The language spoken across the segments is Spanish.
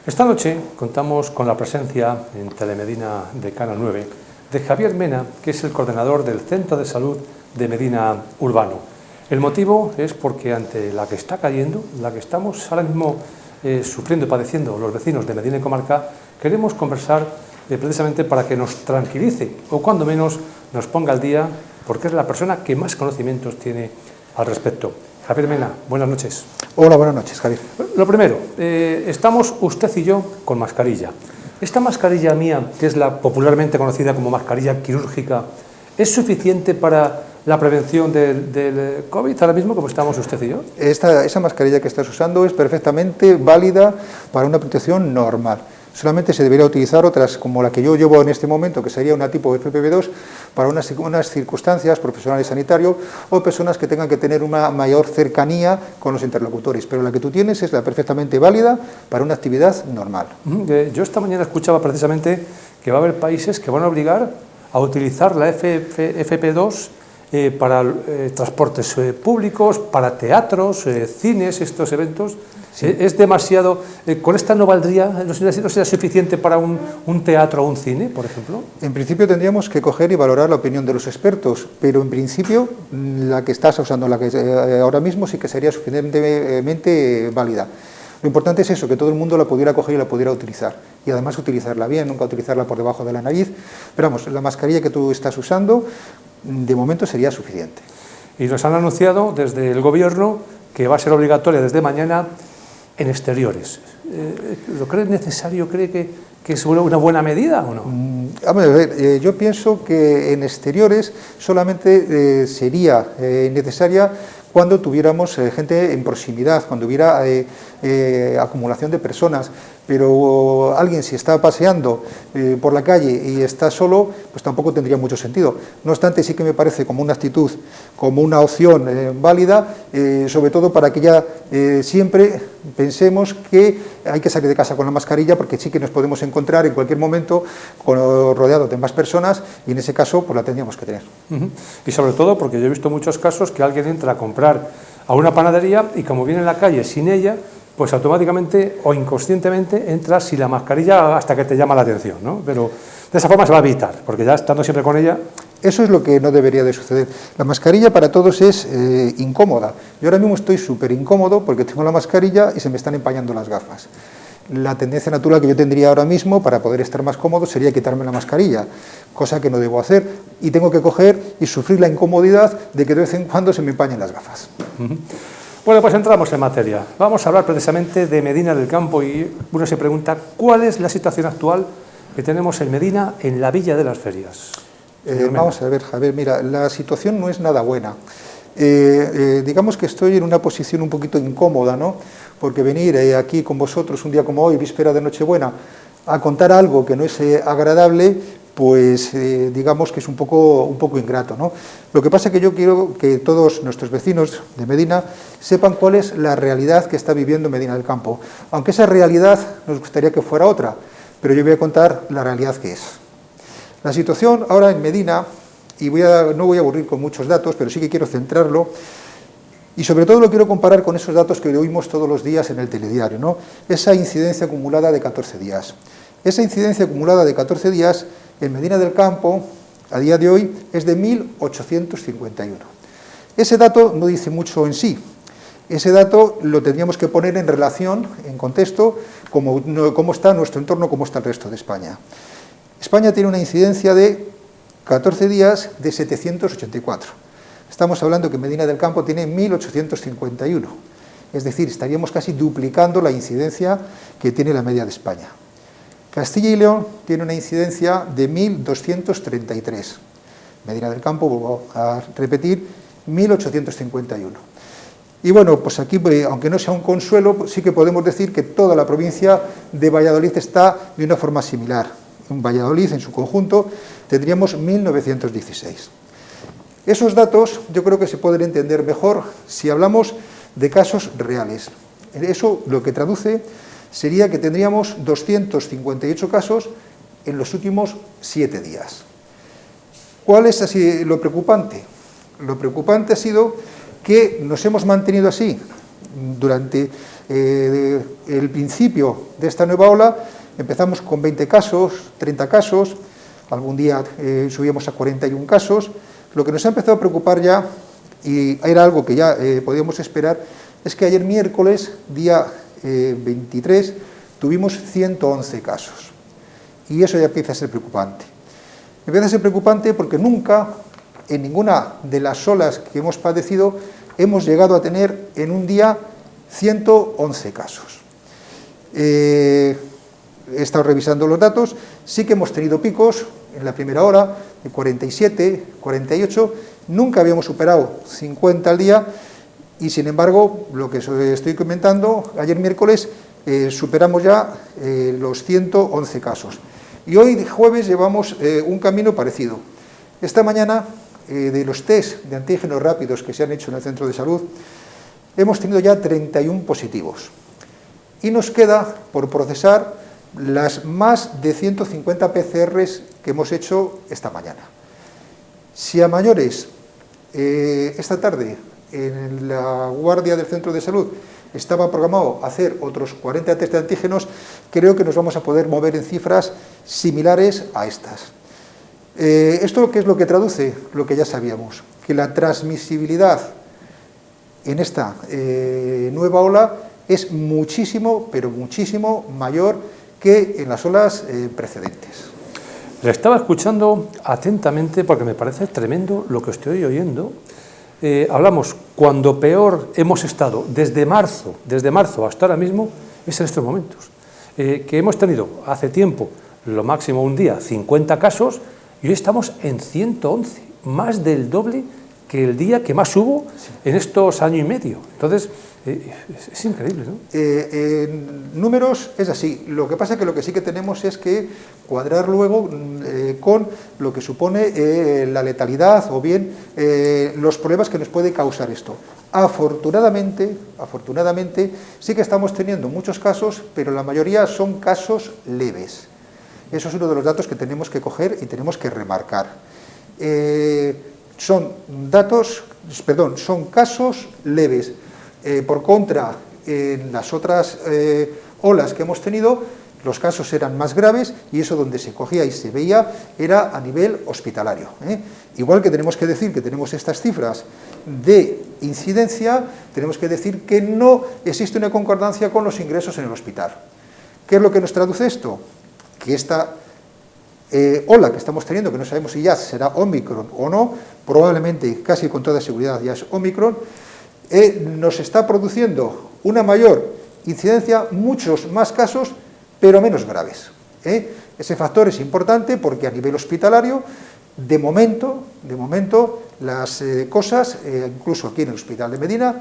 Esta noche contamos con la presencia en Telemedina de Canal 9 de Javier Mena, que es el coordinador del Centro de Salud de Medina Urbano. El motivo es porque ante la que está cayendo, la que estamos ahora mismo sufriendo y padeciendo los vecinos de Medina y Comarca, queremos conversar precisamente para que nos tranquilice o cuando menos nos ponga al día, porque es la persona que más conocimientos tiene al respecto. Javier Mena, buenas noches. Hola, buenas noches, Javier. Lo primero, estamos usted y yo con mascarilla. Esta mascarilla mía, que es la popularmente conocida como mascarilla quirúrgica, ¿es suficiente para la prevención del COVID ahora mismo, como estamos usted y yo? Esa mascarilla que estás usando es perfectamente válida para una protección normal. Solamente se debería utilizar otras, como la que yo llevo en este momento, que sería una tipo FFP2, para unas circunstancias, profesionales sanitarios o personas que tengan que tener una mayor cercanía con los interlocutores. Pero la que tú tienes es la perfectamente válida para una actividad normal. Yo esta mañana escuchaba precisamente que va a haber países que van a obligar a utilizar la FFP2 para transportes públicos, para teatros, cines, estos eventos. Sí. ¿Es demasiado? ¿Con esta no valdría, no sería suficiente para un teatro o un cine, por ejemplo? En principio tendríamos que coger y valorar la opinión de los expertos, pero en principio la que estás usando, la que ahora mismo sí que sería suficientemente válida. Lo importante es eso, que todo el mundo la pudiera coger y la pudiera utilizar. Y además utilizarla bien, nunca utilizarla por debajo de la nariz. Pero vamos, la mascarilla que tú estás usando, de momento sería suficiente. Y nos han anunciado desde el Gobierno que va a ser obligatoria desde mañana en exteriores. ¿Lo cree necesario? ¿Cree que es una buena medida o no? A ver, yo pienso que en exteriores solamente sería necesaria cuando tuviéramos gente en proximidad, cuando hubiera acumulación de personas, pero alguien si está paseando por la calle y está solo, pues tampoco tendría mucho sentido. No obstante, sí que me parece como una actitud, como una opción válida, sobre todo para que ya siempre pensemos que hay que salir de casa con la mascarilla, porque sí que nos podemos encontrar en cualquier momento rodeados de más personas y en ese caso pues la tendríamos que tener. Y sobre todo porque yo he visto muchos casos que alguien entra a comprar a una panadería y como viene en la calle sin ella, pues automáticamente o inconscientemente entras sin la mascarilla hasta que te llama la atención, ¿no? Pero de esa forma se va a evitar, porque ya estando siempre con ella... Eso es lo que no debería de suceder. La mascarilla para todos es incómoda. Yo ahora mismo estoy súper incómodo porque tengo la mascarilla y se me están empañando las gafas. La tendencia natural que yo tendría ahora mismo para poder estar más cómodo sería quitarme la mascarilla, cosa que no debo hacer, y tengo que coger y sufrir la incomodidad de que de vez en cuando se me empañen las gafas. Bueno, pues entramos en materia. Vamos a hablar precisamente de Medina del Campo y uno se pregunta ¿cuál es la situación actual que tenemos en Medina, en la Villa de las Ferias? Vamos a ver, Javier, mira, la situación no es nada buena. Digamos que estoy en una posición un poquito incómoda, ¿no? Porque venir aquí con vosotros un día como hoy, víspera de Nochebuena, a contar algo que no es agradable, pues digamos que es un poco ingrato, ¿no? Lo que pasa es que yo quiero que todos nuestros vecinos de Medina sepan cuál es la realidad que está viviendo Medina del Campo, aunque esa realidad nos gustaría que fuera otra, pero yo voy a contar la realidad que es. La situación ahora en Medina, y no voy a aburrir con muchos datos, pero sí que quiero centrarlo, y sobre todo lo quiero comparar con esos datos que oímos todos los días en el telediario, ¿no? Esa incidencia acumulada de 14 días. Esa incidencia acumulada de 14 días en Medina del Campo, a día de hoy, es de 1.851. Ese dato no dice mucho en sí. Ese dato lo tendríamos que poner en relación, en contexto, cómo está nuestro entorno, cómo está el resto de España. España tiene una incidencia de 14 días de 784. Estamos hablando que Medina del Campo tiene 1.851. Es decir, estaríamos casi duplicando la incidencia que tiene la media de España. Castilla y León tiene una incidencia de 1.233. Medina del Campo, vuelvo a repetir, 1.851. Y bueno, pues aquí, aunque no sea un consuelo, pues sí que podemos decir que toda la provincia de Valladolid está de una forma similar. En Valladolid, en su conjunto, tendríamos 1.916. Esos datos yo creo que se pueden entender mejor si hablamos de casos reales. Eso lo que traduce sería que tendríamos 258 casos en los últimos 7 días. ¿Cuál es así lo preocupante? Lo preocupante ha sido que nos hemos mantenido así Durante el principio de esta nueva ola empezamos con 20 casos, 30 casos, algún día subíamos a 41 casos. Lo que nos ha empezado a preocupar ya, y era algo que ya podíamos esperar, es que ayer miércoles, día 23, tuvimos 111 casos. Y eso ya empieza a ser preocupante. Empieza a ser preocupante porque nunca, en ninguna de las olas que hemos padecido, hemos llegado a tener en un día 111 casos. He estado revisando los datos, sí que hemos tenido picos en la primera hora, de 47, 48, nunca habíamos superado 50 al día, y sin embargo, lo que estoy comentando, ayer miércoles superamos ya los 111 casos. Y hoy, jueves, llevamos un camino parecido. Esta mañana, de los test de antígenos rápidos que se han hecho en el centro de salud, hemos tenido ya 31 positivos. Y nos queda por procesar las más de 150 PCRs que hemos hecho esta mañana. Si a mayores, esta tarde, en la guardia del centro de salud, estaba programado hacer otros 40 test de antígenos, creo que nos vamos a poder mover en cifras similares a estas. ¿Esto qué es lo que traduce? Lo que ya sabíamos, que la transmisibilidad en esta nueva ola es muchísimo, pero muchísimo mayor que en las olas precedentes. Le estaba escuchando atentamente porque me parece tremendo lo que estoy oyendo. Hablamos, cuando peor hemos estado desde marzo hasta ahora mismo, es en estos momentos. Que hemos tenido hace tiempo, lo máximo un día, 50 casos, y hoy estamos en 111, más del doble que el día que más hubo en estos año y medio. Entonces, es increíble, ¿no? En números es así. Lo que pasa es que lo que sí que tenemos es que cuadrar luego con lo que supone la letalidad o bien los problemas que nos puede causar esto. Afortunadamente, sí que estamos teniendo muchos casos, pero la mayoría son casos leves. Eso es uno de los datos que tenemos que coger y tenemos que remarcar. Son casos leves. Por contra, en las otras olas que hemos tenido, los casos eran más graves y eso donde se cogía y se veía era a nivel hospitalario. Igual que tenemos que decir que tenemos estas cifras de incidencia, tenemos que decir que no existe una concordancia con los ingresos en el hospital. ¿Qué es lo que nos traduce esto? Que esta ola que estamos teniendo, que no sabemos si ya será Omicron o no, probablemente casi con toda seguridad ya es Omicron, nos está produciendo una mayor incidencia, muchos más casos, pero menos graves. Ese factor es importante porque a nivel hospitalario, de momento las cosas, incluso aquí en el Hospital de Medina,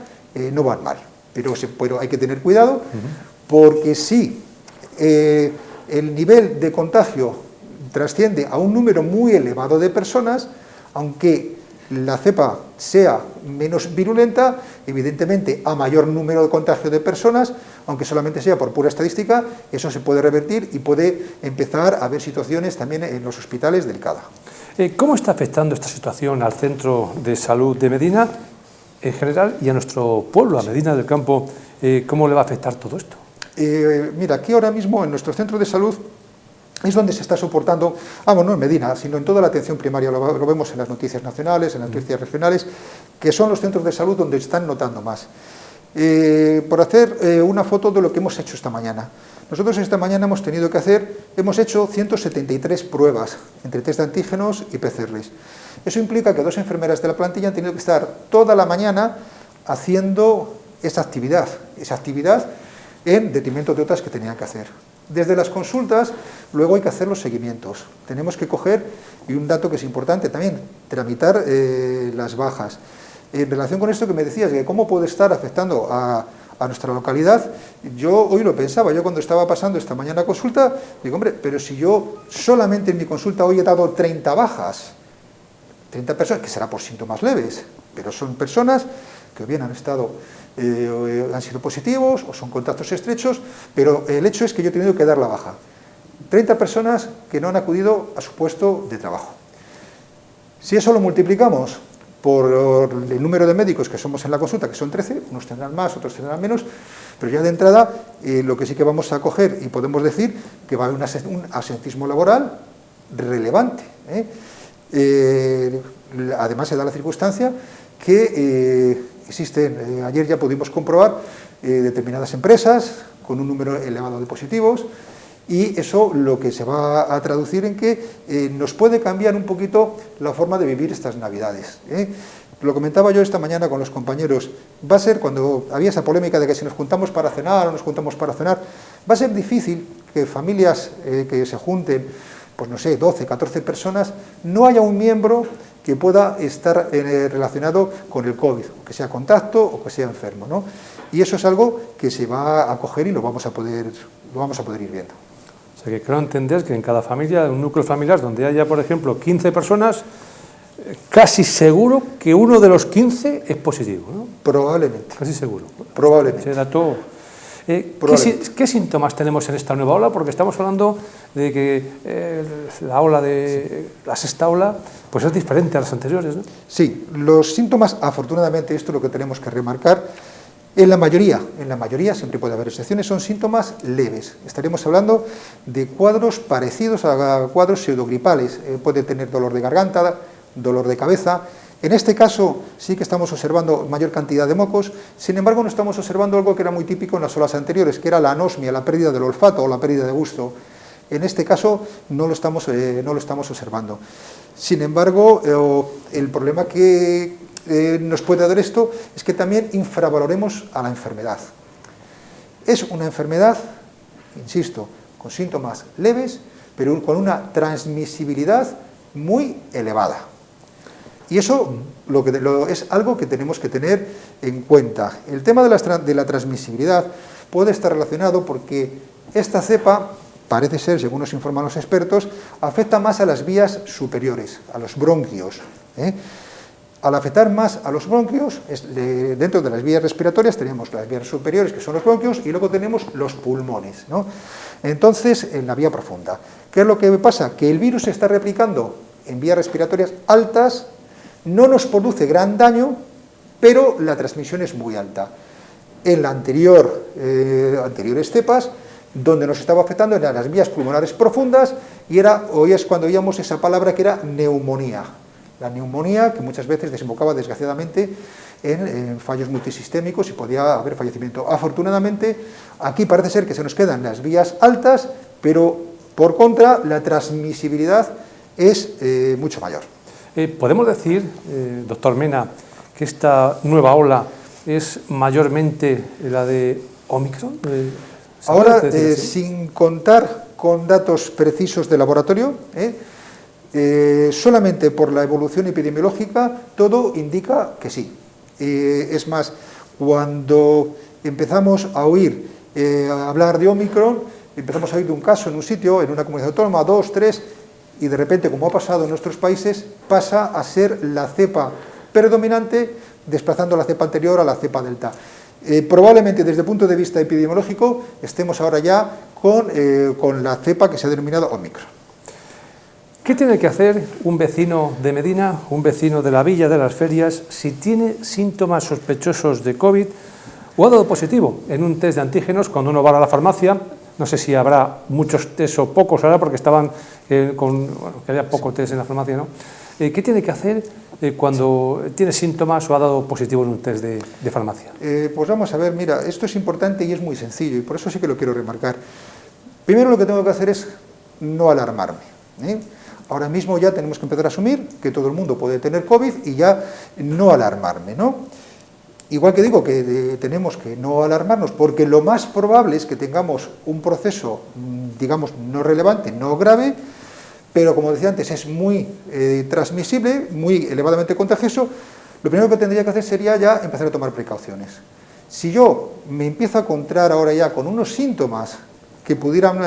no van mal. Pero hay que tener cuidado porque si el nivel de contagio trasciende a un número muy elevado de personas, aunque la cepa sea menos virulenta, evidentemente a mayor número de contagio de personas, aunque solamente sea por pura estadística, eso se puede revertir y puede empezar a haber situaciones también en los hospitales delicadas. ¿Cómo está afectando esta situación al Centro de Salud de Medina en general y a nuestro pueblo, a Medina del Campo? ¿Cómo le va a afectar todo esto? Mira, aquí ahora mismo en nuestro centro de salud es donde se está soportando, no en Medina, sino en toda la atención primaria, lo vemos en las noticias nacionales, en las noticias regionales, que son los centros de salud donde están notando más. Por hacer una foto de lo que hemos hecho esta mañana. Nosotros esta mañana hemos hecho 173 pruebas, entre test de antígenos y PCRs. Eso implica que 2 enfermeras de la plantilla han tenido que estar toda la mañana haciendo esa actividad en detrimento de otras que tenían que hacer. Desde las consultas, luego hay que hacer los seguimientos. Tenemos que coger, y un dato que es importante también, tramitar las bajas. En relación con esto que me decías, de cómo puede estar afectando a nuestra localidad, yo hoy lo pensaba, yo cuando estaba pasando esta mañana consulta, digo, hombre, pero si yo solamente en mi consulta hoy he dado 30 bajas, 30 personas, que será por síntomas leves, pero son personas que bien han sido positivos o son contactos estrechos, pero el hecho es que yo he tenido que dar la baja. 30 personas que no han acudido a su puesto de trabajo. Si eso lo multiplicamos por el número de médicos que somos en la consulta, que son 13, unos tendrán más, otros tendrán menos, pero ya de entrada lo que sí que vamos a coger y podemos decir que va a haber un absentismo laboral relevante. Además se da la circunstancia que existen, ayer ya pudimos comprobar determinadas empresas con un número elevado de positivos, y eso lo que se va a traducir en que nos puede cambiar un poquito la forma de vivir estas Navidades. Lo comentaba yo esta mañana con los compañeros, va a ser, cuando había esa polémica de que si nos juntamos para cenar o nos juntamos para cenar, va a ser difícil que familias que se junten, pues no sé, 12, 14 personas, no haya un miembro que pueda estar relacionado con el COVID, que sea contacto o que sea enfermo, ¿no? Y eso es algo que se va a coger y lo vamos a poder ir viendo. O sea, que creo entender que en cada familia, un núcleo familiar donde haya, por ejemplo, 15 personas, casi seguro que uno de los 15 es positivo, ¿no? Probablemente. Casi seguro. Probablemente. Ese dato... ¿Qué síntomas tenemos en esta nueva ola? Porque estamos hablando de que la sexta ola, pues es diferente a las anteriores, ¿no? Sí, los síntomas, afortunadamente, esto es lo que tenemos que remarcar, en la mayoría, siempre puede haber excepciones, son síntomas leves. Estaremos hablando de cuadros parecidos a cuadros pseudogripales. Puede tener dolor de garganta, dolor de cabeza. En este caso sí que estamos observando mayor cantidad de mocos, sin embargo no estamos observando algo que era muy típico en las olas anteriores, que era la anosmia, la pérdida del olfato o la pérdida de gusto. En este caso no lo estamos observando. Sin embargo, el problema que nos puede dar esto es que también infravaloremos a la enfermedad. Es una enfermedad, insisto, con síntomas leves, pero con una transmisibilidad muy elevada. Y eso es algo que tenemos que tener en cuenta. El tema de la transmisibilidad puede estar relacionado porque esta cepa, parece ser, según nos informan los expertos, afecta más a las vías superiores, a los bronquios. Al afectar más a los bronquios, dentro de las vías respiratorias tenemos las vías superiores, que son los bronquios, y luego tenemos los pulmones, ¿no? Entonces, en la vía profunda. ¿Qué es lo que pasa? Que el virus se está replicando en vías respiratorias altas, no nos produce gran daño, pero la transmisión es muy alta. En la anteriores cepas, donde nos estaba afectando eran las vías pulmonares profundas, y hoy es cuando oíamos esa palabra que era neumonía. La neumonía, que muchas veces desembocaba desgraciadamente en fallos multisistémicos y podía haber fallecimiento. Afortunadamente, aquí parece ser que se nos quedan las vías altas, pero por contra la transmisibilidad es mucho mayor. ¿Podemos decir, doctor Mena, que esta nueva ola es mayormente la de Omicron? Ahora, sin contar con datos precisos de laboratorio, solamente por la evolución epidemiológica, todo indica que sí. Es más, cuando empezamos a oír hablar de Omicron, empezamos a oír de un caso en un sitio, en una comunidad autónoma, 2, 3, y de repente, como ha pasado en nuestros países, pasa a ser la cepa predominante, desplazando la cepa anterior a la cepa delta. Probablemente desde el punto de vista epidemiológico estemos ahora ya con la cepa que se ha denominado Omicron. ¿Qué tiene que hacer un vecino de Medina, un vecino de la Villa de las Ferias, si tiene síntomas sospechosos de COVID o ha dado positivo en un test de antígenos cuando uno va a la farmacia? No sé si habrá muchos test o pocos ahora, porque estaban que había poco test en la farmacia, ¿no? ¿Qué tiene que hacer cuando tiene síntomas o ha dado positivo en un test de farmacia? Pues vamos a ver, mira, esto es importante y es muy sencillo, y por eso sí que lo quiero remarcar. Primero lo que tengo que hacer es no alarmarme. Ahora mismo ya tenemos que empezar a asumir que todo el mundo puede tener COVID y ya no alarmarme, ¿no? Igual que digo que tenemos que no alarmarnos, porque lo más probable es que tengamos un proceso, digamos, no relevante, no grave, pero como decía antes, es muy transmisible, muy elevadamente contagioso. Lo primero que tendría que hacer sería ya empezar a tomar precauciones. Si yo me empiezo a encontrar ahora ya con unos síntomas que pudieran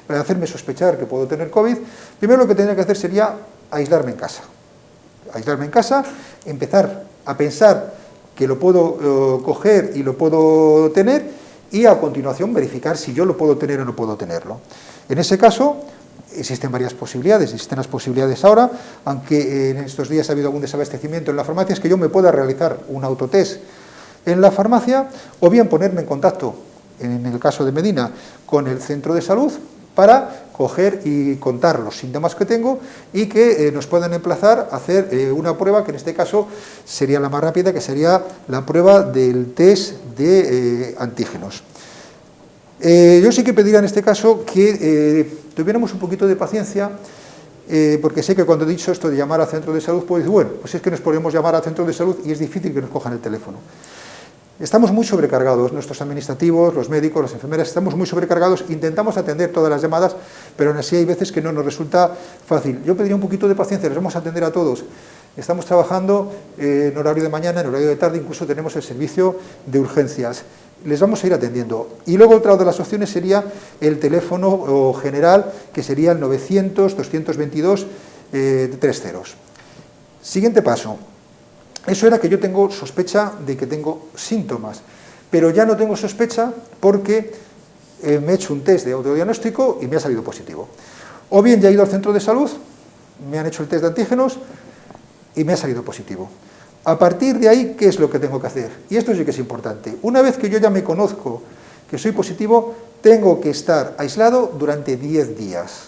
hacerme sospechar que puedo tener COVID, primero lo que tendría que hacer sería aislarme en casa. Aislarme en casa, empezar a pensar que lo puedo coger y lo puedo tener, y a continuación verificar si yo lo puedo tener o no puedo tenerlo. En ese caso, Existen varias posibilidades, existen las posibilidades ahora, aunque en estos días ha habido algún desabastecimiento en la farmacia, es que yo me pueda realizar un autotest en la farmacia, o bien ponerme en contacto, en el caso de Medina, con el centro de salud, para coger y contar los síntomas que tengo y que nos puedan emplazar a hacer una prueba que en este caso sería la más rápida, que sería la prueba del test de antígenos. Yo sí que pediría en este caso que tuviéramos un poquito de paciencia, porque sé que cuando he dicho esto de llamar al centro de salud, pues bueno, pues es que nos podemos llamar al centro de salud y es difícil que nos cojan el teléfono. Estamos muy sobrecargados, nuestros administrativos, los médicos, las enfermeras, estamos muy sobrecargados, intentamos atender todas las llamadas, pero aún así hay veces que no nos resulta fácil. Yo pediría un poquito de paciencia, les vamos a atender a todos. Estamos trabajando en horario de mañana, en horario de tarde, incluso tenemos el servicio de urgencias. Les vamos a ir atendiendo. Y luego otra de las opciones sería el teléfono general, que sería el 900-222-30. Siguiente paso. Eso era que yo tengo sospecha de que tengo síntomas, pero ya no tengo sospecha porque me he hecho un test de autodiagnóstico y me ha salido positivo. O bien ya he ido al centro de salud, me han hecho el test de antígenos y me ha salido positivo. A partir de ahí, ¿qué es lo que tengo que hacer? Y esto sí que es importante. Una vez que yo ya me conozco que soy positivo, tengo que estar aislado durante 10 días.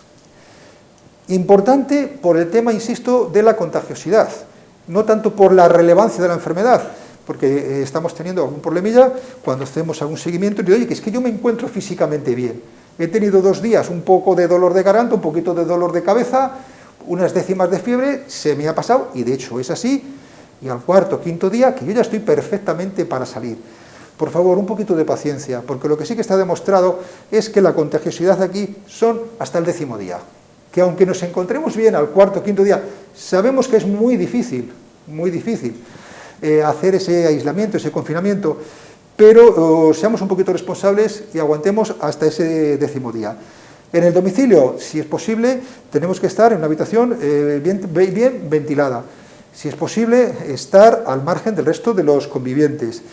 Importante por el tema, insisto, de la contagiosidad, no tanto por la relevancia de la enfermedad, porque estamos teniendo algún problemilla cuando hacemos algún seguimiento y digo, oye, que es que yo me encuentro físicamente bien. He tenido 2 días un poco de dolor de garganta, un poquito de dolor de cabeza, unas décimas de fiebre, se me ha pasado, y de hecho es así, y al cuarto, quinto día, que yo ya estoy perfectamente para salir. Por favor, un poquito de paciencia, porque lo que sí que está demostrado es que la contagiosidad aquí son hasta el 10º día. Que aunque nos encontremos bien al cuarto, quinto día, sabemos que es muy difícil hacer ese aislamiento, ese confinamiento, pero seamos un poquito responsables y aguantemos hasta ese 10º día. En el domicilio, si es posible, tenemos que estar en una habitación bien ventilada. Si es posible, estar al margen del resto de los convivientes.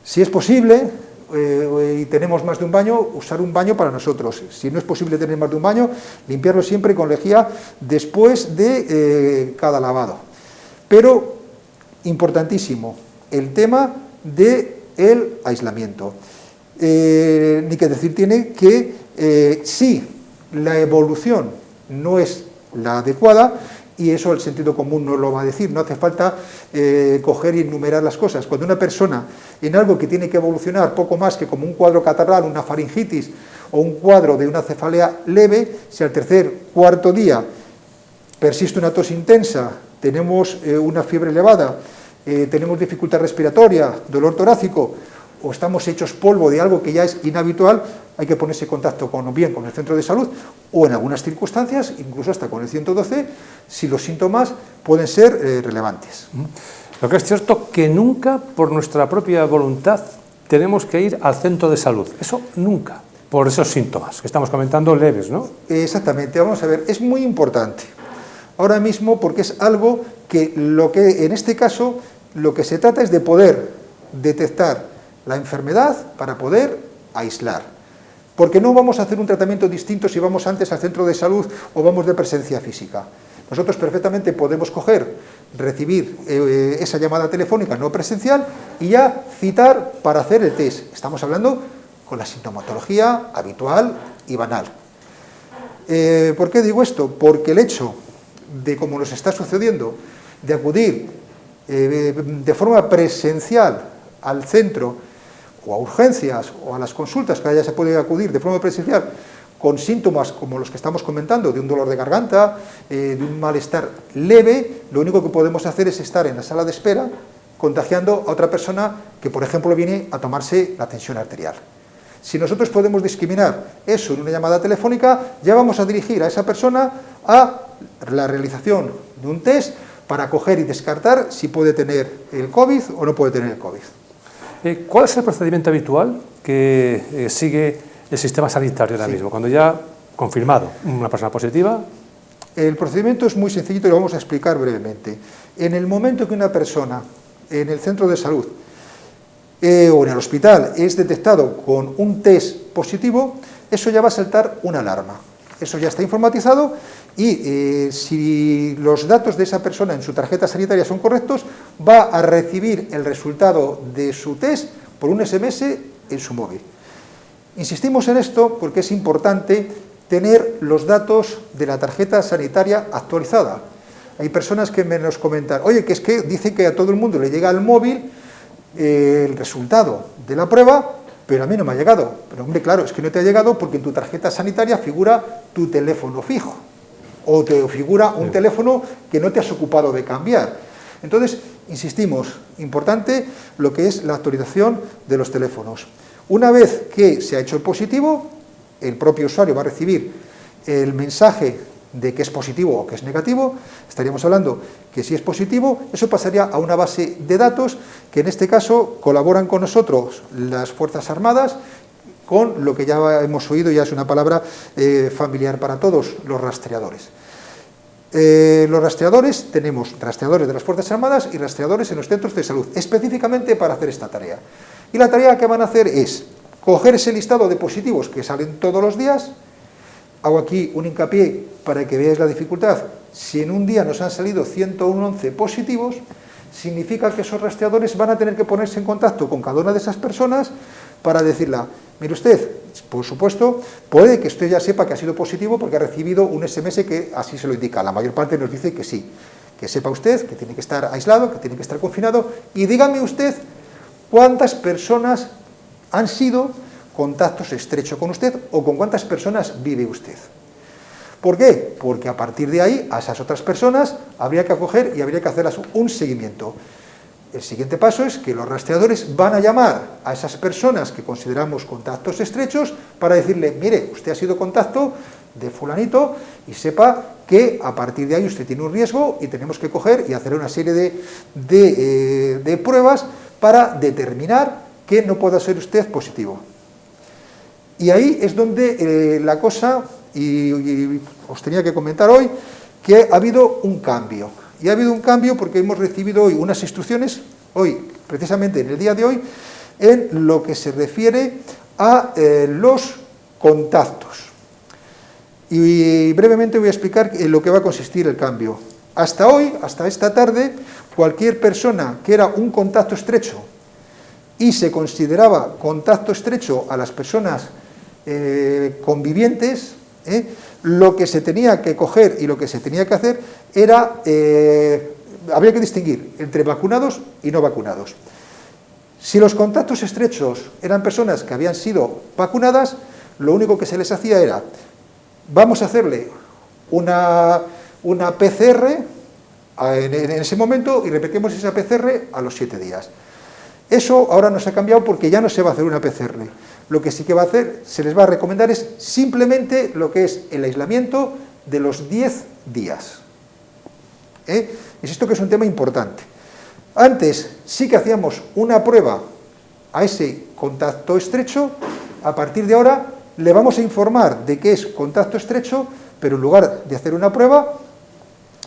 Si es posible, y tenemos más de un baño, usar un baño para nosotros. Si no es posible tener más de un baño, limpiarlo siempre con lejía después de cada lavado. Pero, importantísimo, el tema del aislamiento. Ni que decir tiene que si la evolución no es la adecuada, y eso el sentido común nos lo va a decir, no hace falta coger y enumerar las cosas. Cuando una persona en algo que tiene que evolucionar poco más que como un cuadro catarral, una faringitis o un cuadro de una cefalea leve, si al tercer, cuarto día persiste una tos intensa, tenemos una fiebre elevada, tenemos dificultad respiratoria, dolor torácico, o estamos hechos polvo de algo que ya es inhabitual, hay que ponerse en contacto bien con el centro de salud o en algunas circunstancias, incluso hasta con el 112, si los síntomas pueden ser relevantes. Lo que es cierto que nunca, por nuestra propia voluntad, tenemos que ir al centro de salud. Eso nunca, por esos síntomas que estamos comentando leves, ¿no? Exactamente, vamos a ver, es muy importante ahora mismo porque es algo que en este caso lo que se trata es de poder detectar la enfermedad para poder aislar. Porque no vamos a hacer un tratamiento distinto si vamos antes al centro de salud o vamos de presencia física. Nosotros perfectamente podemos recibir esa llamada telefónica no presencial y ya citar para hacer el test. Estamos hablando con la sintomatología habitual y banal. ¿Por qué digo esto? Porque el hecho de, como nos está sucediendo, de acudir de forma presencial al centro o a urgencias o a las consultas, que ya se puede acudir de forma presencial con síntomas como los que estamos comentando, de un dolor de garganta, de un malestar leve, lo único que podemos hacer es estar en la sala de espera contagiando a otra persona que, por ejemplo, viene a tomarse la tensión arterial. Si nosotros podemos discriminar eso en una llamada telefónica, ya vamos a dirigir a esa persona a la realización de un test para coger y descartar si puede tener el COVID o no puede tener el COVID. ¿Cuál es el procedimiento habitual que sigue el sistema sanitario ahora mismo? Cuando ya confirmado una persona positiva. El procedimiento es muy sencillito y lo vamos a explicar brevemente. En el momento que una persona en el centro de salud o en el hospital es detectado con un test positivo, eso ya va a saltar una alarma. Eso ya está informatizado y si los datos de esa persona en su tarjeta sanitaria son correctos, va a recibir el resultado de su test por un SMS en su móvil. Insistimos en esto porque es importante tener los datos de la tarjeta sanitaria actualizada. Hay personas que me nos comentan, oye, que es que dice que a todo el mundo le llega al móvil el resultado de la prueba, pero a mí no me ha llegado. Pero hombre, claro, es que no te ha llegado porque en tu tarjeta sanitaria figura tu teléfono fijo o te figura un teléfono que no te has ocupado de cambiar. Entonces, insistimos, importante lo que es la actualización de los teléfonos. Una vez que se ha hecho el positivo, el propio usuario va a recibir el mensaje de que es positivo o que es negativo. Estaríamos hablando que si es positivo, eso pasaría a una base de datos que en este caso colaboran con nosotros las Fuerzas Armadas con lo que ya hemos oído, ya es una palabra familiar para todos, los rastreadores. Los rastreadores, tenemos rastreadores de las Fuerzas Armadas y rastreadores en los centros de salud, específicamente para hacer esta tarea. Y la tarea que van a hacer es coger ese listado de positivos que salen todos los días. Hago aquí un hincapié para que veáis la dificultad. Si en un día nos han salido 111 positivos, significa que esos rastreadores van a tener que ponerse en contacto con cada una de esas personas para decirle, mire usted, por supuesto, puede que usted ya sepa que ha sido positivo porque ha recibido un SMS que así se lo indica. La mayor parte nos dice que sí. Que sepa usted que tiene que estar aislado, que tiene que estar confinado, y dígame usted cuántas personas han sido contactos estrechos con usted o con cuántas personas vive usted. ¿Por qué? Porque a partir de ahí, a esas otras personas habría que acoger y habría que hacerlas un seguimiento. El siguiente paso es que los rastreadores van a llamar a esas personas que consideramos contactos estrechos para decirle, mire, usted ha sido contacto de fulanito y sepa que a partir de ahí usted tiene un riesgo y tenemos que coger y hacer una serie de pruebas para determinar que no pueda ser usted positivo. Y ahí es donde la cosa, y os tenía que comentar hoy, que ha habido un cambio. Y ha habido un cambio porque hemos recibido hoy unas instrucciones, hoy, precisamente en el día de hoy, en lo que se refiere a los contactos. Y brevemente voy a explicar en lo que va a consistir el cambio. Hasta hoy, hasta esta tarde, cualquier persona que era un contacto estrecho y se consideraba contacto estrecho a las personas convivientes, lo que se tenía que coger y lo que se tenía que hacer era, habría que distinguir entre vacunados y no vacunados. Si los contactos estrechos eran personas que habían sido vacunadas, lo único que se les hacía era, vamos a hacerle una PCR en ese momento y repetimos esa PCR a los 7 días. Eso ahora nos ha cambiado porque ya no se va a hacer una PCR. Lo que sí que va a hacer, se les va a recomendar es simplemente lo que es el aislamiento de los 10 días. Insisto que es un tema importante. Antes sí que hacíamos una prueba a ese contacto estrecho, a partir de ahora le vamos a informar de que es contacto estrecho, pero en lugar de hacer una prueba,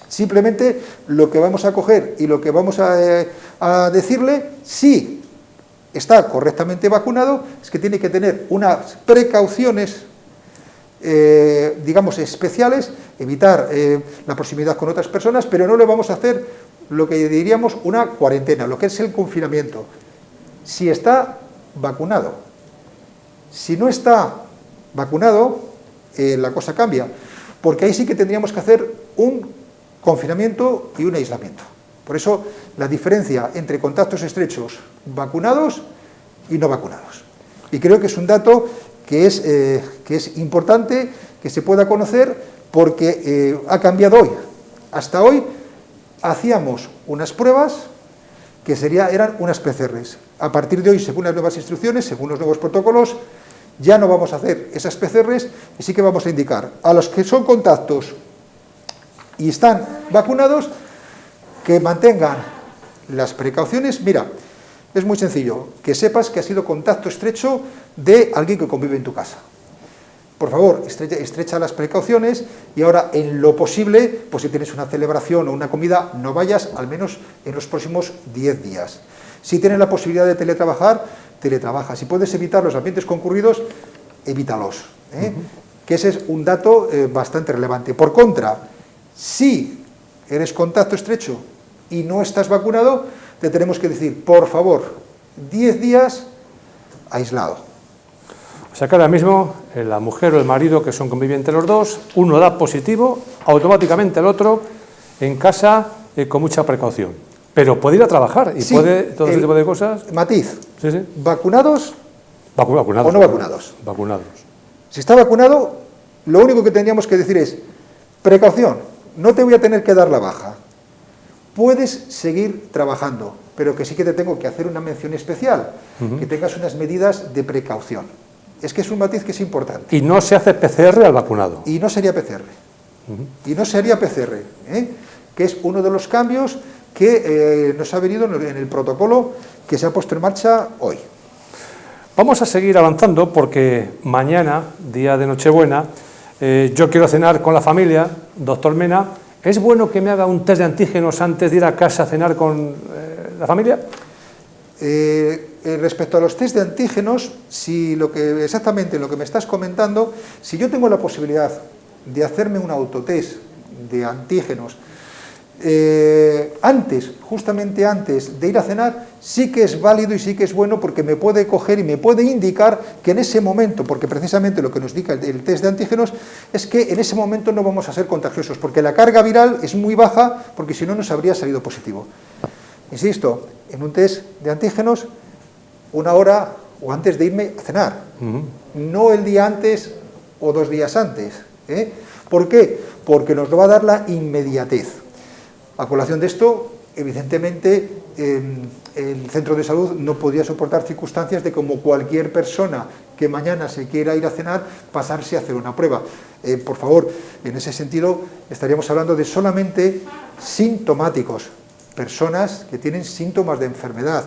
simplemente lo que vamos a coger y lo que vamos a decirle, si está correctamente vacunado, es que tiene que tener unas precauciones, digamos, especiales, evitar la proximidad con otras personas, pero no le vamos a hacer lo que diríamos una cuarentena, lo que es el confinamiento. Si está vacunado. Si no está vacunado, la cosa cambia, porque ahí sí que tendríamos que hacer un confinamiento y un aislamiento. Por eso la diferencia entre contactos estrechos vacunados y no vacunados. Y creo que es un dato que es importante que se pueda conocer porque ha cambiado hoy. Hasta hoy hacíamos unas pruebas que eran unas PCRs. A partir de hoy, según las nuevas instrucciones, según los nuevos protocolos, ya no vamos a hacer esas PCRs y sí que vamos a indicar a los que son contactos y están vacunados que mantengan las precauciones. Mira, es muy sencillo, que sepas que ha sido contacto estrecho de alguien que convive en tu casa. Por favor, estrecha las precauciones y ahora, en lo posible, pues si tienes una celebración o una comida, no vayas, al menos en los próximos 10 días. Si tienes la posibilidad de teletrabajar, teletrabaja. Si puedes evitar los ambientes concurridos, evítalos. que ese es un dato bastante relevante. Por contra, si eres contacto estrecho y no estás vacunado, te tenemos que decir, por favor, 10 días aislado. O sea que ahora mismo la mujer o el marido, que son convivientes los dos, uno da positivo, automáticamente el otro en casa con mucha precaución. Pero puede ir a trabajar y sí, puede todo ese tipo de cosas. Matiz, Sí, sí. ¿vacunados Vacunados o no vacunados? Vacunados. Si está vacunado, lo único que tendríamos que decir es, precaución, no te voy a tener que dar la baja. Puedes seguir trabajando, pero que sí que te tengo que hacer una mención especial, que tengas unas medidas de precaución. Es que es un matiz que es importante. Y no se hace PCR al vacunado. Y no sería PCR. Y no sería PCR, que es uno de los cambios que nos ha venido en el protocolo que se ha puesto en marcha hoy. Vamos a seguir avanzando porque mañana, día de Nochebuena, yo quiero cenar con la familia, doctor Mena. ¿Es bueno que me haga un test de antígenos antes de ir a casa a cenar con la familia? Respecto a los test de antígenos, si exactamente lo que me estás comentando, si yo tengo la posibilidad de hacerme un autotest de antígenos justamente antes de ir a cenar, sí que es válido y sí que es bueno, porque me puede coger y me puede indicar que en ese momento, porque precisamente lo que nos indica el test de antígenos es que en ese momento no vamos a ser contagiosos, porque la carga viral es muy baja, porque si no nos habría salido positivo. Insisto, en un test de antígenos, 1 hora o antes de irme a cenar, no el día antes o 2 días antes. ¿Por qué? Porque nos lo va a dar la inmediatez. A colación de esto, evidentemente, el centro de salud no podría soportar circunstancias de, como cualquier persona que mañana se quiera ir a cenar, pasarse a hacer una prueba. Por favor, en ese sentido, estaríamos hablando de solamente sintomáticos, personas que tienen síntomas de enfermedad.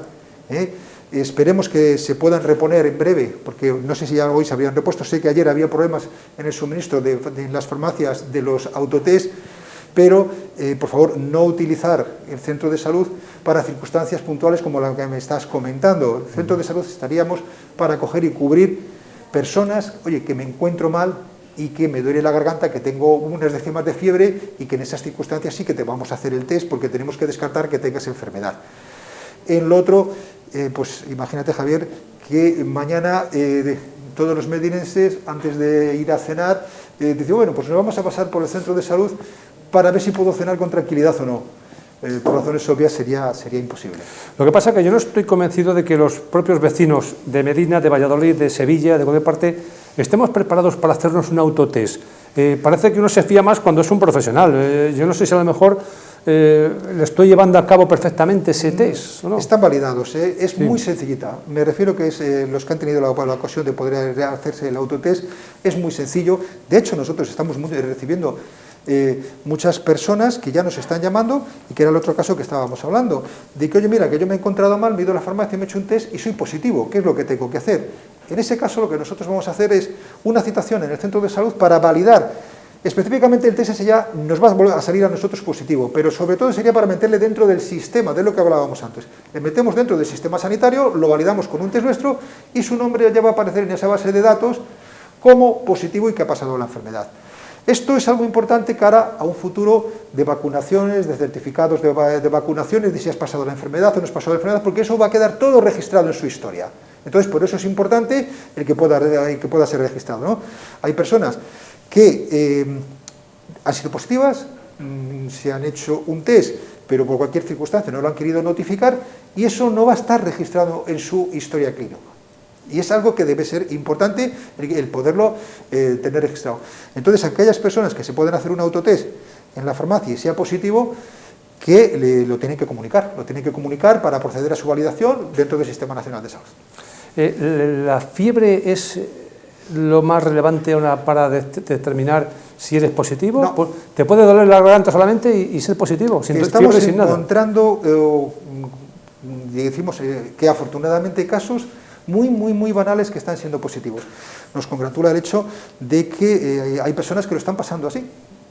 Esperemos que se puedan reponer en breve, porque no sé si ya hoy se habrían repuesto. Sé que ayer había problemas en el suministro de las farmacias de los autotest, pero por favor no utilizar el centro de salud para circunstancias puntuales como la que me estás comentando. El centro de salud estaríamos para coger y cubrir personas, oye, que me encuentro mal y que me duele la garganta, que tengo unas décimas de fiebre, y que en esas circunstancias sí que te vamos a hacer el test, porque tenemos que descartar que tengas enfermedad. En lo otro, pues imagínate, Javier, que mañana todos los medinenses, antes de ir a cenar, dicen, bueno, pues nos vamos a pasar por el centro de salud para ver si puedo cenar con tranquilidad o no. Por razones obvias sería imposible. Lo que pasa es que yo no estoy convencido de que los propios vecinos de Medina, de Valladolid, de Sevilla, de cualquier parte, estemos preparados para hacernos un autotest. Parece que uno se fía más cuando es un profesional. Yo no sé si a lo mejor le estoy llevando a cabo perfectamente ese test, ¿o no? Están validados, es Sí. muy sencillita. Me refiero que es los que han tenido la ocasión de poder hacerse el autotest, es muy sencillo. De hecho, nosotros estamos recibiendo muchas personas que ya nos están llamando, y que era el otro caso que estábamos hablando, de que, oye, mira, que yo me he encontrado mal, me he ido a la farmacia, me he hecho un test y soy positivo, ¿qué es lo que tengo que hacer? En ese caso lo que nosotros vamos a hacer es una citación en el centro de salud para validar específicamente el test. Ese ya nos va a salir a nosotros positivo, pero sobre todo sería para meterle dentro del sistema, de lo que hablábamos antes. Le metemos dentro del sistema sanitario, lo validamos con un test nuestro y su nombre ya va a aparecer en esa base de datos como positivo y que ha pasado la enfermedad. Esto es algo importante cara a un futuro de vacunaciones, de certificados de vacunaciones, de si has pasado la enfermedad o no has pasado la enfermedad, porque eso va a quedar todo registrado en su historia. Entonces, por eso es importante el que pueda ser registrado, ¿no? Hay personas que han sido positivas, se han hecho un test, pero por cualquier circunstancia no lo han querido notificar, y eso no va a estar registrado en su historia clínica. Y es algo que debe ser importante el poderlo tener registrado. Entonces, aquellas personas que se pueden hacer un autotest en la farmacia y sea positivo, que lo tienen que comunicar para proceder a su validación dentro del Sistema Nacional de Salud. ¿La fiebre es lo más relevante para determinar si eres positivo? No. ¿Te puede doler la garganta solamente y ser positivo? Sin Estamos fiebre, sin nada. encontrando, decimos que afortunadamente, casos muy banales que están siendo positivos. Nos congratula el hecho de que hay personas que lo están pasando así.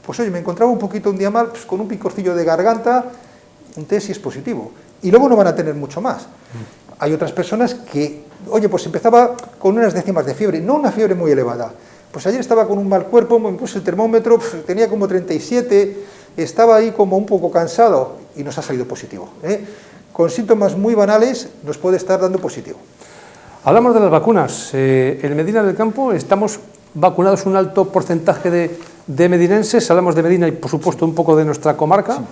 Pues oye, me encontraba un poquito un día mal, pues, con un picorcillo de garganta, un test y es positivo. Y luego no van a tener mucho más. Hay otras personas que, oye, pues empezaba con unas décimas de fiebre, no una fiebre muy elevada, Pues ayer estaba con un mal cuerpo, me puse el termómetro, tenía como 37, estaba ahí como un poco cansado y nos ha salido positivo. Con síntomas muy banales nos puede estar dando positivo. Hablamos de las vacunas. En Medina del Campo estamos vacunados un alto porcentaje de medinenses. Hablamos de Medina y, por supuesto, un poco de nuestra comarca. Sí.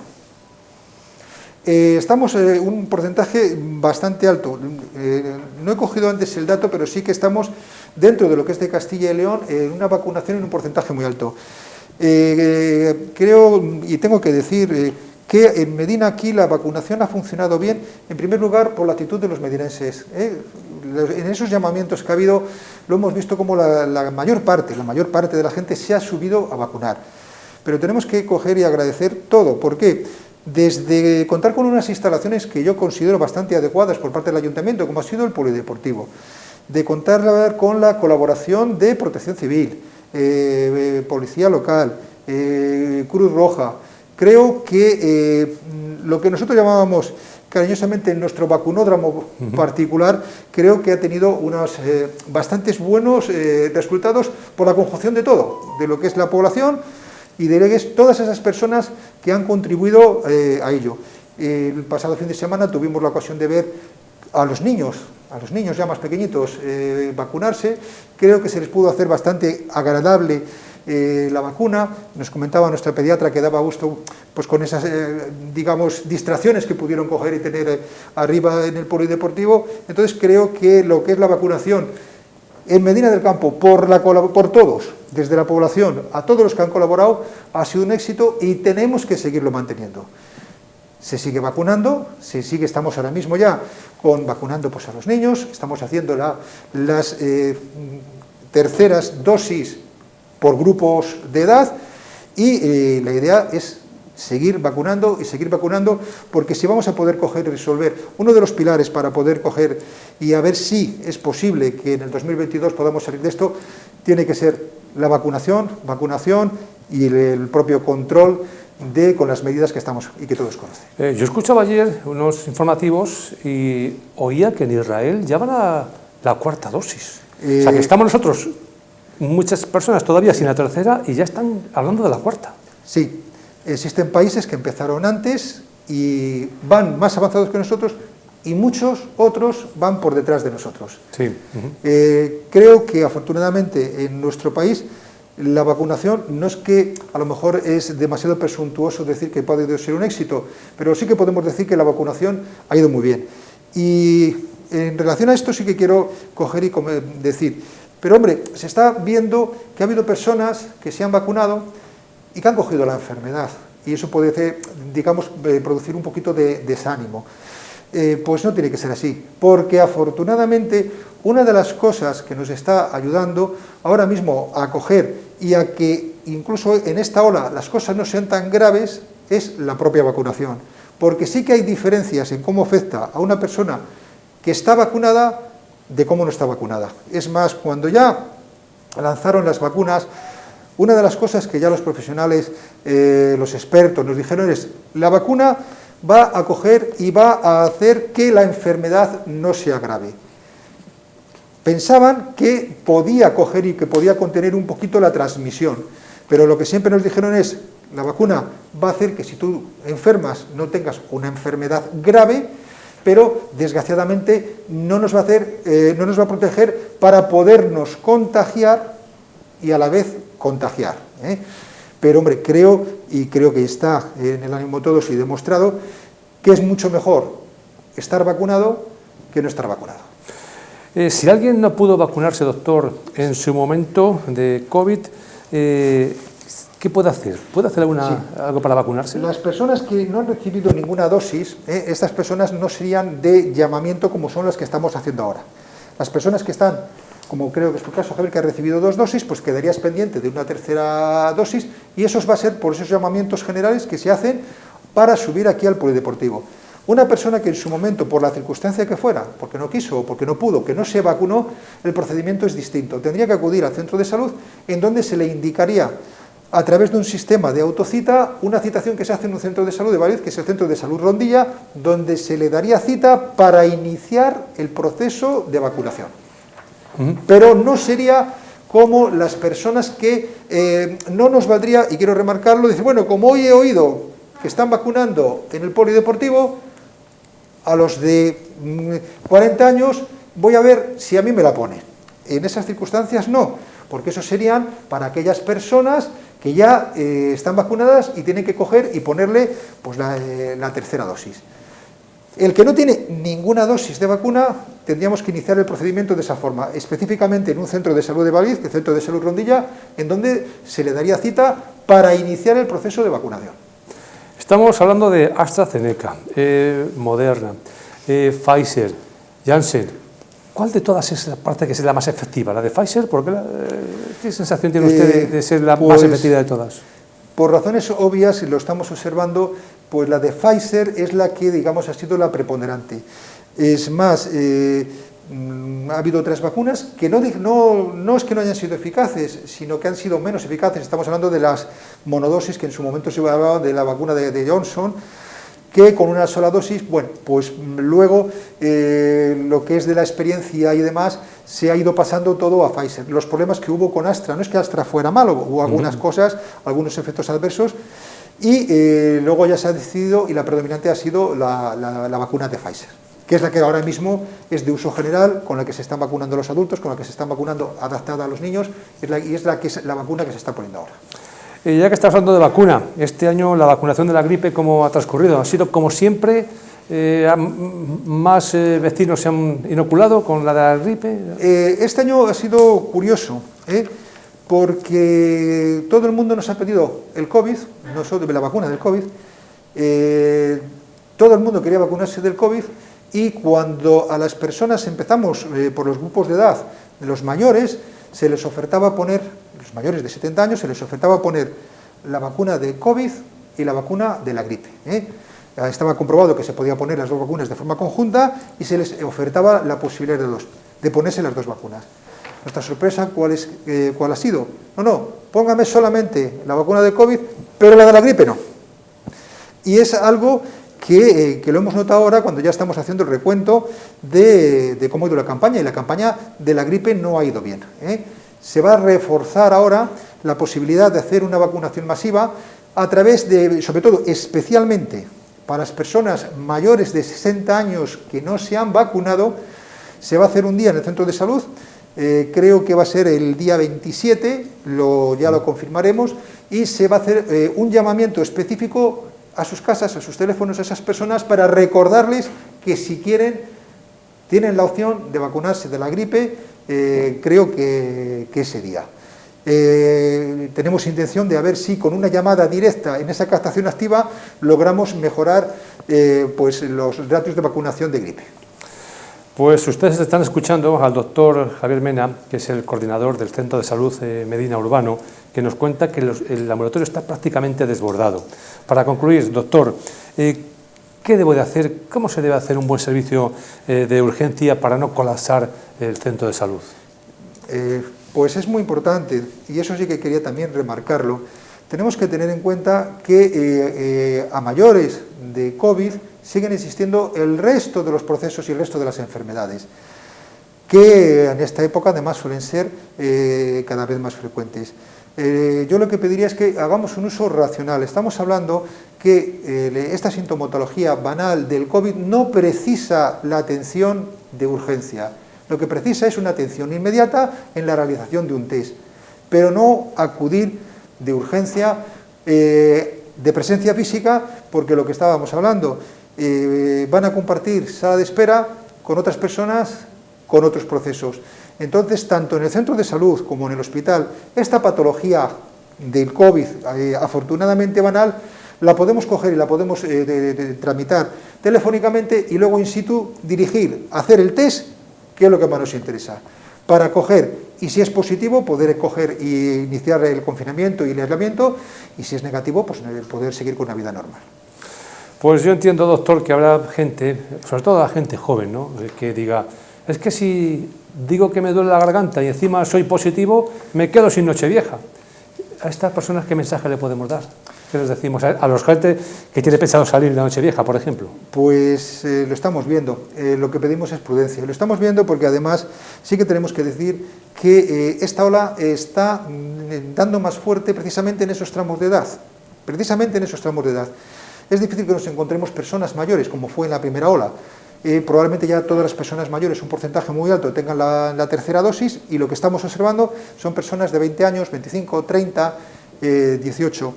Estamos en un porcentaje bastante alto. No he cogido antes el dato, pero sí que estamos dentro de lo que es de Castilla y León en una vacunación en un porcentaje muy alto. Creo, y tengo que decir, que en Medina aquí la vacunación ha funcionado bien, en primer lugar por la actitud de los medinenses. En esos llamamientos que ha habido, lo hemos visto como la mayor parte de la gente se ha subido a vacunar. Pero tenemos que coger y agradecer todo. ¿Por qué? Desde contar con unas instalaciones que yo considero bastante adecuadas por parte del Ayuntamiento, como ha sido el polideportivo, de contar con la colaboración de Protección Civil, Policía Local, Cruz Roja. Creo que lo que nosotros llamábamos cariñosamente nuestro vacunódromo particular, creo que ha tenido unos bastantes buenos resultados por la conjunción de todo, de lo que es la población y de todas esas personas que han contribuido a ello. El pasado fin de semana tuvimos la ocasión de ver a los niños ya más pequeñitos vacunarse. Creo que se les pudo hacer bastante agradable la vacuna. Nos comentaba nuestra pediatra que daba gusto pues con esas digamos distracciones que pudieron coger y tener arriba en el polideportivo. Entonces creo que lo que es la vacunación en Medina del Campo por todos, desde la población a todos los que han colaborado, ha sido un éxito y tenemos que seguirlo manteniendo. Se sigue vacunando, estamos ahora mismo ya vacunando pues a los niños, estamos haciendo las terceras dosis por grupos de edad y la idea es seguir vacunando porque si vamos a poder coger y resolver uno de los pilares para poder coger y a ver si es posible que en el 2022 podamos salir de esto, tiene que ser la vacunación y el propio control con las medidas que estamos y que todos conocen. Yo escuchaba ayer unos informativos y oía que en Israel ya van a la cuarta dosis. O sea que estamos nosotros, muchas personas todavía sin la tercera y ya están hablando de la cuarta. Sí, existen países que empezaron antes y van más avanzados que nosotros y muchos otros van por detrás de nosotros. Sí. Creo que afortunadamente en nuestro país la vacunación no es que a lo mejor es demasiado presuntuoso decir que puede ser un éxito, pero sí que podemos decir que la vacunación ha ido muy bien. Y en relación a esto sí que quiero coger y decir, pero hombre, se está viendo que ha habido personas que se han vacunado y que han cogido la enfermedad, y eso puede, digamos, producir un poquito de desánimo. Pues no tiene que ser así, porque afortunadamente una de las cosas que nos está ayudando ahora mismo a coger y a que incluso en esta ola las cosas no sean tan graves es la propia vacunación, porque sí que hay diferencias en cómo afecta a una persona que está vacunada de cómo no está vacunada. Es más, cuando ya lanzaron las vacunas, una de las cosas que ya los profesionales, los expertos nos dijeron es: la vacuna va a coger y va a hacer que la enfermedad no sea grave. Pensaban que podía coger y que podía contener un poquito la transmisión, pero lo que siempre nos dijeron es: la vacuna va a hacer que si tú enfermas no tengas una enfermedad grave, pero desgraciadamente no nos va a proteger para podernos contagiar y a la vez contagiar. Pero hombre, creo que está en el ánimo de todos y demostrado que es mucho mejor estar vacunado que no estar vacunado. Si alguien no pudo vacunarse, doctor, en su momento de COVID, ¿qué puede hacer? ¿Puede hacer algo para vacunarse? Las personas que no han recibido ninguna dosis, estas personas no serían de llamamiento como son las que estamos haciendo ahora. Las personas que están, como creo que es tu caso, Javier, que ha recibido 2 dosis, pues quedarías pendiente de una tercera dosis y eso va a ser por esos llamamientos generales que se hacen para subir aquí al polideportivo. Una persona que en su momento, por la circunstancia que fuera, porque no quiso o porque no pudo, que no se vacunó, el procedimiento es distinto. Tendría que acudir al centro de salud en donde se le indicaría a través de un sistema de autocita, una citación que se hace en un centro de salud de Valladolid, que es el Centro de Salud Rondilla, donde se le daría cita para iniciar el proceso de vacunación. Pero no sería como las personas que no nos valdría, y quiero remarcarlo, dice, bueno, como hoy he oído que están vacunando en el polideportivo, a los de 40 años voy a ver si a mí me la ponen. En esas circunstancias no, porque eso serían para aquellas personas que ya están vacunadas y tienen que coger y ponerle pues, la tercera dosis. El que no tiene ninguna dosis de vacuna, tendríamos que iniciar el procedimiento de esa forma, específicamente en un centro de salud de Valladolid, el centro de salud Rondilla, en donde se le daría cita para iniciar el proceso de vacunación. Estamos hablando de AstraZeneca, Moderna, Pfizer, Janssen. ¿Cuál de todas es la parte que es la más efectiva? ¿La de Pfizer? ¿Qué sensación tiene usted de ser la más efectiva de todas? Por razones obvias, y lo estamos observando, pues la de Pfizer es la que, digamos, ha sido la preponderante. Es más, ha habido otras vacunas que no es que no hayan sido eficaces, sino que han sido menos eficaces. Estamos hablando de las monodosis, que en su momento se hablaba de la vacuna de Johnson, que con una sola dosis, bueno, pues luego lo que es de la experiencia y demás, se ha ido pasando todo a Pfizer. Los problemas que hubo con Astra, no es que Astra fuera malo, hubo algunas cosas, algunos efectos adversos, y luego ya se ha decidido, y la predominante ha sido la vacuna de Pfizer, que es la que ahora mismo es de uso general, con la que se están vacunando los adultos, con la que se están vacunando adaptada a los niños, y es la vacuna que se está poniendo ahora. Ya que estás hablando de vacuna, este año la vacunación de la gripe, ¿cómo ha transcurrido? ¿Ha sido como siempre? ¿Más vecinos se han inoculado con la de la gripe? Este año ha sido curioso, porque todo el mundo nos ha pedido el COVID, no solo de la vacuna del COVID, todo el mundo quería vacunarse del COVID, y cuando a las personas empezamos por los grupos de edad, de los mayores, se les ofertaba poner, los mayores de 70 años, se les ofertaba poner la vacuna de COVID y la vacuna de la gripe. Estaba comprobado que se podía poner las dos vacunas de forma conjunta y se les ofertaba la posibilidad de ponerse las dos vacunas. Nuestra sorpresa, ¿cuál ha sido? No, póngame solamente la vacuna de COVID, pero la de la gripe no. Y es algo que lo hemos notado ahora cuando ya estamos haciendo el recuento de cómo ha ido la campaña, y la campaña de la gripe no ha ido bien. Se va a reforzar ahora la posibilidad de hacer una vacunación masiva a través de, sobre todo, especialmente para las personas mayores de 60 años que no se han vacunado. Se va a hacer un día en el centro de salud, creo que va a ser el día 27, ya lo confirmaremos, y se va a hacer un llamamiento específico a sus casas, a sus teléfonos, a esas personas, para recordarles que si quieren, tienen la opción de vacunarse de la gripe, creo que ese día. Tenemos intención de ver si con una llamada directa en esa captación activa logramos mejorar pues los ratios de vacunación de gripe. Pues ustedes están escuchando al doctor Javier Mena, que es el coordinador del Centro de Salud Medina Urbano, que nos cuenta que el ambulatorio está prácticamente desbordado. Para concluir, doctor, ¿qué debo de hacer? ¿Cómo se debe hacer un buen servicio de urgencia para no colapsar el centro de salud? Pues es muy importante, y eso sí que quería también remarcarlo. Tenemos que tener en cuenta que a mayores de COVID siguen existiendo el resto de los procesos y el resto de las enfermedades, que en esta época además suelen ser cada vez más frecuentes. Yo lo que pediría es que hagamos un uso racional. Estamos hablando que esta sintomatología banal del COVID no precisa la atención de urgencia. Lo que precisa es una atención inmediata en la realización de un test, pero no acudir de urgencia, de presencia física, porque lo que estábamos hablando, van a compartir sala de espera con otras personas, con otros procesos. Entonces, tanto en el centro de salud como en el hospital, esta patología del COVID, afortunadamente banal, la podemos coger y la podemos tramitar telefónicamente y luego in situ dirigir, hacer el test, que es lo que más nos interesa, para coger, y si es positivo, poder coger e iniciar el confinamiento y el aislamiento, y si es negativo, pues poder seguir con una vida normal. Pues yo entiendo, doctor, que habrá gente, sobre todo la gente joven, ¿no?, que diga, es que si digo que me duele la garganta y encima soy positivo, me quedo sin Nochevieja. ¿A estas personas qué mensaje le podemos dar? ¿Qué les decimos a los gente que tiene pensado salir de Nochevieja, por ejemplo? Pues lo estamos viendo, lo que pedimos es prudencia. Lo estamos viendo porque además sí que tenemos que decir que esta ola está dando más fuerte precisamente en esos tramos de edad. Precisamente en esos tramos de edad. Es difícil que nos encontremos personas mayores, como fue en la primera ola. Probablemente ya todas las personas mayores, un porcentaje muy alto, tengan la tercera dosis, y lo que estamos observando son personas de 20 años, 25, 30, 18.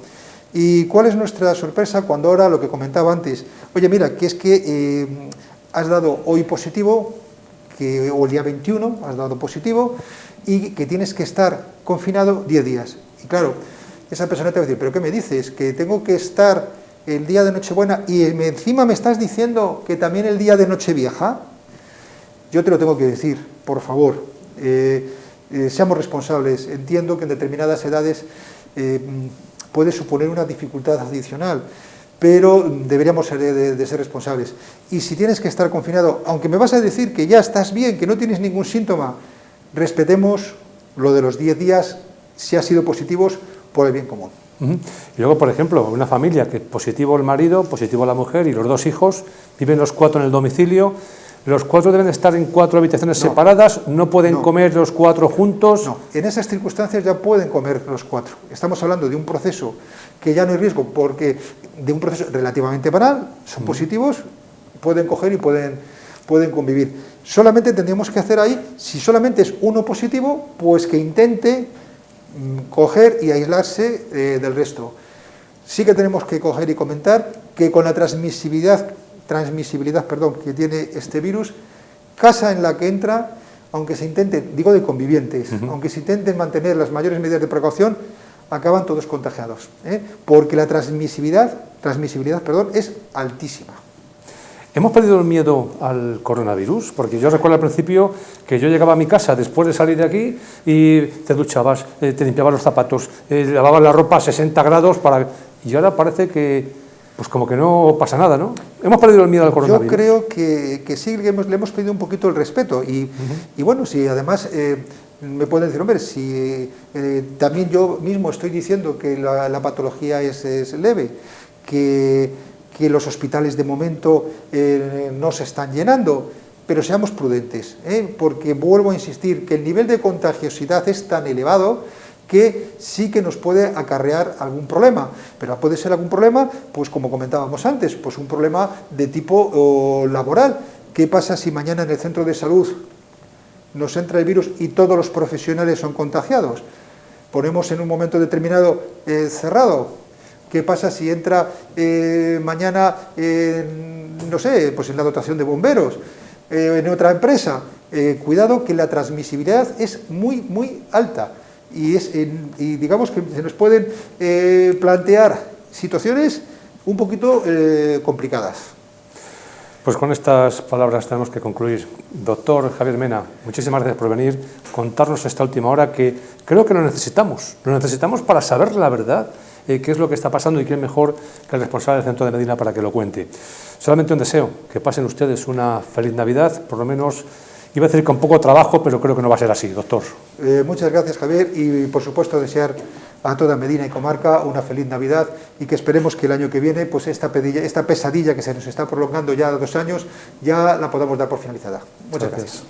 ¿Y cuál es nuestra sorpresa cuando ahora lo que comentaba antes? Oye, mira, que es que has dado hoy positivo, o el día 21 has dado positivo, y que tienes que estar confinado 10 días. Y claro, esa persona te va a decir, ¿pero qué me dices? ¿Que tengo que estar el día de Nochebuena y encima me estás diciendo que también el día de Nochevieja? Yo te lo tengo que decir, por favor, seamos responsables. Entiendo que en determinadas edades puede suponer una dificultad adicional, pero deberíamos de ser responsables. Y si tienes que estar confinado, aunque me vas a decir que ya estás bien, que no tienes ningún síntoma, respetemos lo de los 10 días, si ha sido positivos, por el bien común. Y luego, por ejemplo, una familia que positivo el marido, positivo la mujer y los 2 hijos, viven los 4 en el domicilio, los 4 deben estar en 4 habitaciones separadas, no pueden comer los 4 juntos. No, en esas circunstancias ya pueden comer los 4. Estamos hablando de un proceso que ya no hay riesgo, porque de un proceso relativamente banal, son positivos, pueden coger y pueden convivir. Solamente tendríamos que hacer ahí, si solamente es uno positivo, pues que intente coger y aislarse del resto. Sí que tenemos que coger y comentar que con la transmisibilidad que tiene este virus, casa en la que entra, aunque se intente, digo de convivientes, aunque se intenten mantener las mayores medidas de precaución, acaban todos contagiados, porque la transmisibilidad es altísima. ¿Hemos perdido el miedo al coronavirus? Porque yo recuerdo al principio que yo llegaba a mi casa después de salir de aquí y te duchabas, te limpiabas los zapatos, lavabas la ropa a 60 grados y ahora parece que, pues como que no pasa nada, ¿no? ¿Hemos perdido el miedo al coronavirus? Yo creo que sí, le hemos perdido un poquito el respeto y bueno, si además me pueden decir, hombre, si también yo mismo estoy diciendo que la patología es leve, que los hospitales de momento no se están llenando, pero seamos prudentes, porque vuelvo a insistir que el nivel de contagiosidad es tan elevado que sí que nos puede acarrear algún problema, pero puede ser algún problema, pues como comentábamos antes, pues un problema de tipo laboral. ¿Qué pasa si mañana en el centro de salud nos entra el virus y todos los profesionales son contagiados? Ponemos en un momento determinado cerrado. ¿Qué pasa si entra mañana, no sé, pues en la dotación de bomberos, en otra empresa? Cuidado que la transmisibilidad es muy, muy alta y digamos que se nos pueden plantear situaciones un poquito complicadas. Pues con estas palabras tenemos que concluir. Doctor Javier Mena, muchísimas gracias por venir, contarnos esta última hora que creo que lo necesitamos para saber la verdad. Qué es lo que está pasando y quién mejor que el responsable del Centro de Medina para que lo cuente. Solamente un deseo, que pasen ustedes una feliz Navidad, por lo menos, iba a decir con poco trabajo, pero creo que no va a ser así, doctor. Muchas gracias, Javier, y por supuesto desear a toda Medina y comarca una feliz Navidad y que esperemos que el año que viene pues esta pesadilla que se nos está prolongando ya 2 años ya la podamos dar por finalizada. Muchas gracias.